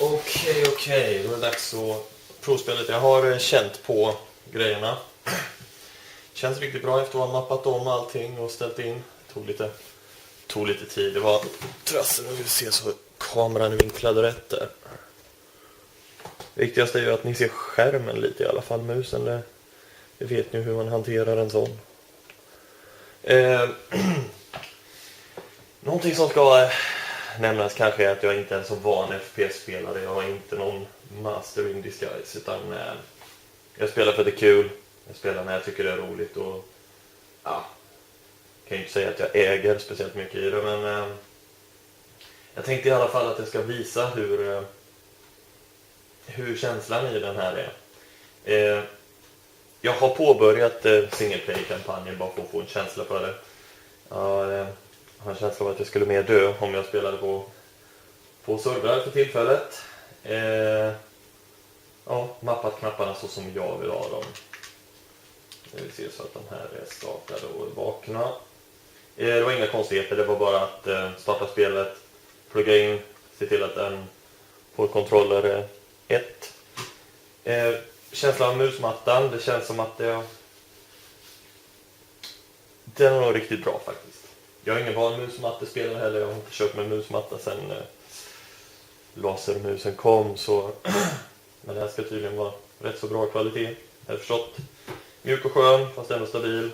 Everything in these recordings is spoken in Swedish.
Okej. Då är det dags att provspela lite. Jag har känt på grejerna. Känns riktigt bra efter att ha mappat om allting och ställt in. Tog lite tid. Det var trassel att se så kameran vinklade rätt där. Viktigast är ju att ni ser skärmen lite i alla fall. Musen, det vet ni hur man hanterar en sån. Någonting som ska nämnas kanske är att jag inte är en så van FPS-spelare. Jag har inte någon master in disguise, utan jag spelar för att det är kul. Jag spelar när jag tycker det är roligt och ja, kan ju inte säga att jag äger speciellt mycket i det, men jag tänkte i alla fall att jag ska visa hur känslan i den här är. Jag har påbörjat single play-kampanjen bara för att få en känsla för det. Jag har en känsla av att jag skulle mer dö om jag spelade på servrar för tillfället. Mappat knapparna så som jag vill ha dem. Vi ser så att de här är startade och vakna. Det var inga konstigheter, det var bara att starta spelet, plugga in, se till att den får kontroller 1. Känslan av musmattan, det känns som att den är nog riktigt bra faktiskt. Jag är ingen van musmattespelare heller, jag har inte köpt med musmatta sen lasermusen kom, så men det här ska tydligen vara rätt så bra kvalitet, jag har förstått. Mjuk och skön, fast ändå stabil.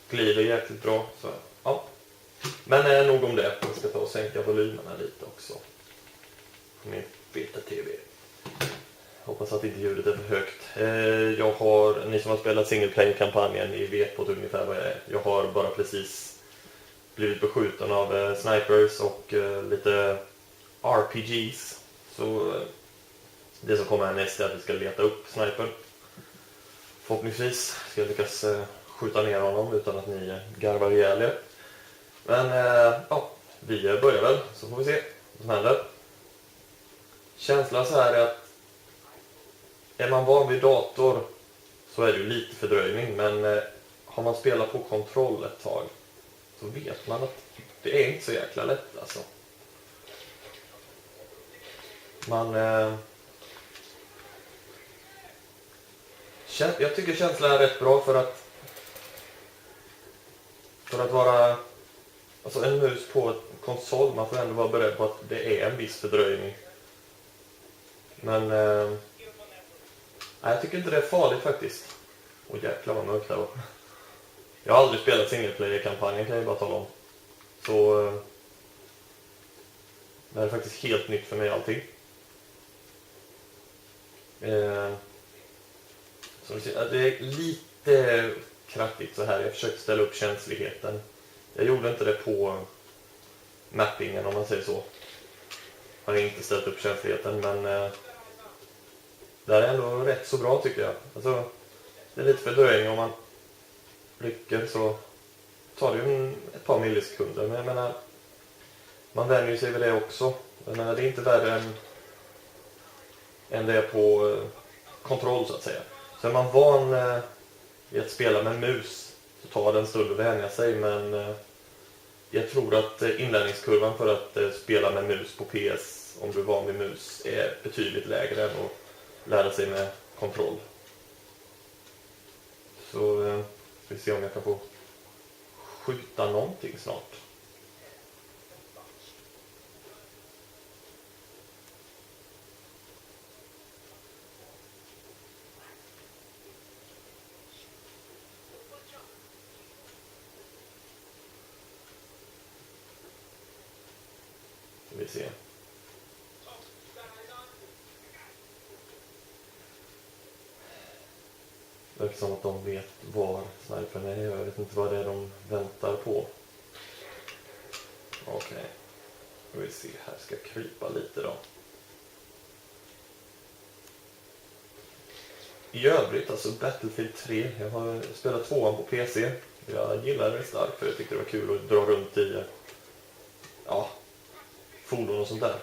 Glider jäkligt bra, så ja. Men nog om det, jag ska ta och sänka volymerna lite också på min beta-tv. Hoppas att inte ljudet är för högt. Ni som har spelat single play-kampanjen, ni vet på ett ungefär vad jag är. Jag har bara precis blivit beskjuten av snipers och lite RPGs. Så det som kommer härnäst är att vi ska leta upp snipern. Förhoppningsvis ska jag lyckas skjuta ner honom utan att ni garvar ihjäl er. Men vi börjar väl, så får vi se vad som händer. Känslan så här är att är man van vid dator så är det ju lite fördröjning, men har man spelat på kontroll ett tag så vet man att det är inte så jäkla lätt alltså. Jag tycker känslan är rätt bra för att vara alltså en mus på ett konsol. Man får ändå vara beredd på att det är en viss fördröjning. Men jag tycker inte det är farligt faktiskt. Åh jäklar vad mörkt det var. Jag har aldrig spelat single player-kampanjen, kan jag bara tala om. Så det är faktiskt helt nytt för mig allting. Så det är lite kraftigt så här. Jag försökte ställa upp känsligheten. Jag gjorde inte det på mappingen, om man säger så. Jag har inte ställt upp känsligheten, men det är ändå rätt så bra tycker jag. Alltså, det är lite fördröjning om man rycker, så tar det ju ett par millisekunder. Men jag menar, man vänjer sig vid det också. Jag menar, det är inte värre än det är på kontroll så att säga. Så är man van vid att spela med mus så tar det en stund att vänja sig, men jag tror att inlärningskurvan för att spela med mus på PS, om du är van vid mus, är betydligt lägre än att lära sig med kontroll. Så ska vi se om jag kan få skjuta någonting snart. Vi ser. Det verkar som att de vet var snipern är. Jag vet inte vad det är de väntar på. Okej. Vi ser här. Ska jag krypa lite då. I övrigt, alltså Battlefield 3. Jag har spelat 2:an på PC. Jag gillar det starkt för jag tyckte det var kul att dra runt i fordon och sånt där.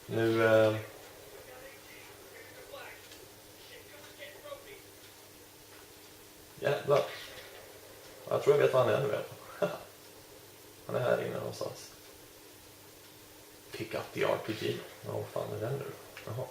Nu jävlar. Jag tror jag vet var han är nu. Han är här inne någonstans. Pick up the RPG. Ja, vad fan är den nu? Jaha.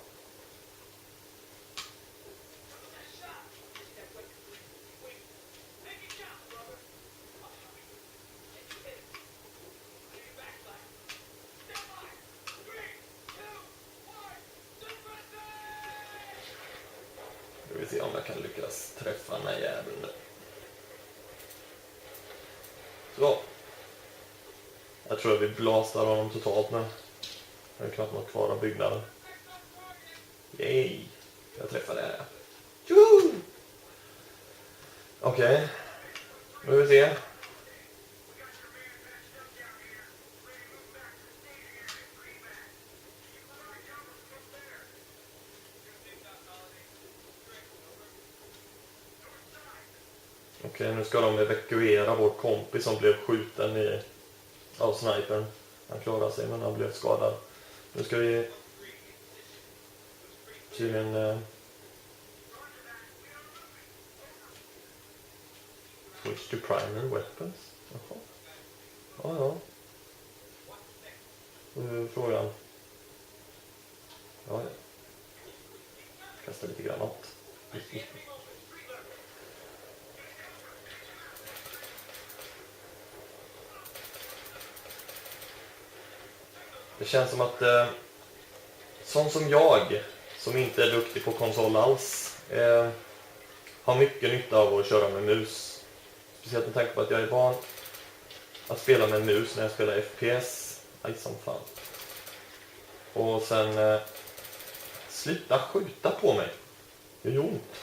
Nu vill se om jag kan lyckas träffa den här jäveln nu. Så. Jag tror att vi blastar honom totalt nu. Det är knappt något kvar av byggnaden. Yay! Jag träffade det här. Okej. Nu vill vi se. Okej, nu ska de evakuera vår kompis som blev skjuten av snipern. Han klarade sig men han blev skadad. Nu ska vi tydligen switch to primary weapons. Jaha. Ja. Nu är frågan. Ja. Kasta lite granat. Det känns som att sån som jag, som inte är duktig på konsol alls, har mycket nytta av att köra med mus. Speciellt med tanke på att jag är van att spela med mus när jag spelar FPS. Aj som fan. Och sen sluta skjuta på mig. Det gör ont.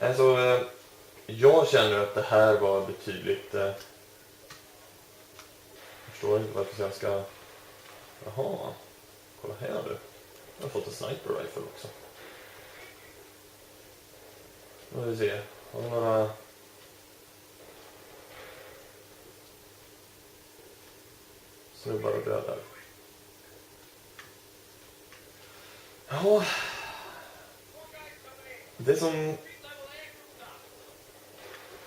Alltså, jag känner att det här var betydligt... Jag förstår inte varför jag ska... Jaha, kolla här du. Jag har fått en sniper rifle också. Nu vill vi se. Har vi några... snubbar och dödar. Ja. Det som...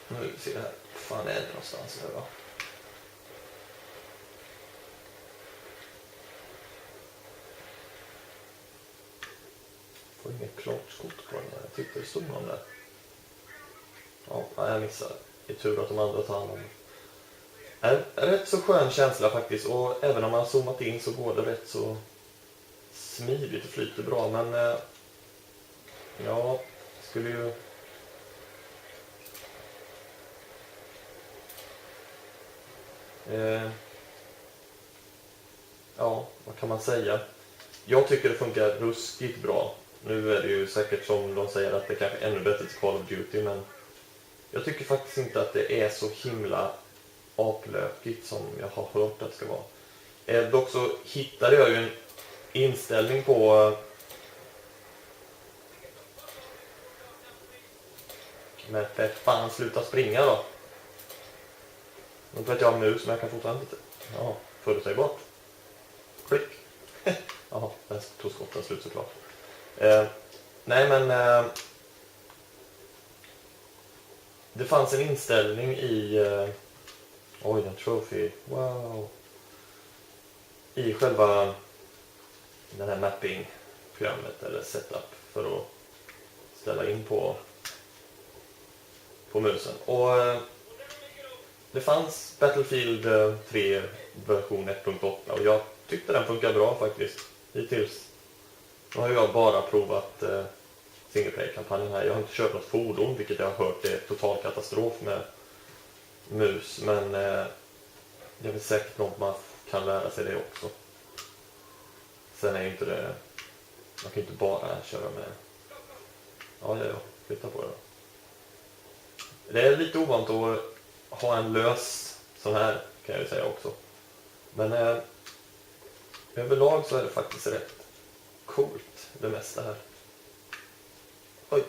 Nu vill vi se här. Fan är det någonstans här va? Får inget klart skott på den här. Jag tyckte det stod någon där. Ja, jag missade. Det är tur att de andra tar hand om det. En rätt så skön känsla faktiskt. Och även om man zoomat in så går det rätt så smidigt och flyter bra. Men ja, skulle ju... Ja, vad kan man säga? Jag tycker det funkar ruskigt bra. Nu är det ju säkert som de säger att det kanske är ännu bättre till Call of Duty, men jag tycker faktiskt inte att det är så himla aplökigt som jag har hört att det ska vara. Dock så hittade jag ju en inställning på... Men för fan, sluta springa då. Nu vet jag har mus, men jag kan fortfarande inte... Ja, förutsägbart. Klick. Jaha, den tog skotten slut såklart. Nej men... det fanns en inställning i... oj, en trophy. Wow. I själva den här mapping-programmet eller setup för att ställa in på musen. Och det fanns Battlefield 3 version 1.8 och jag tyckte den funkar bra faktiskt hittills. Nu har jag bara provat singleplayer-kampanjen här. Jag har inte kört något fordon, vilket jag har hört är total katastrof med mus. Men det är väl säkert något man kan lära sig det också. Sen är ju inte det... Man kan ju inte bara köra med... Ja, flytta på det då. Det är lite ovant att ha en lös sån här, kan jag ju säga också. Men överlag så är det faktiskt rätt coolt, det mesta här. Oj.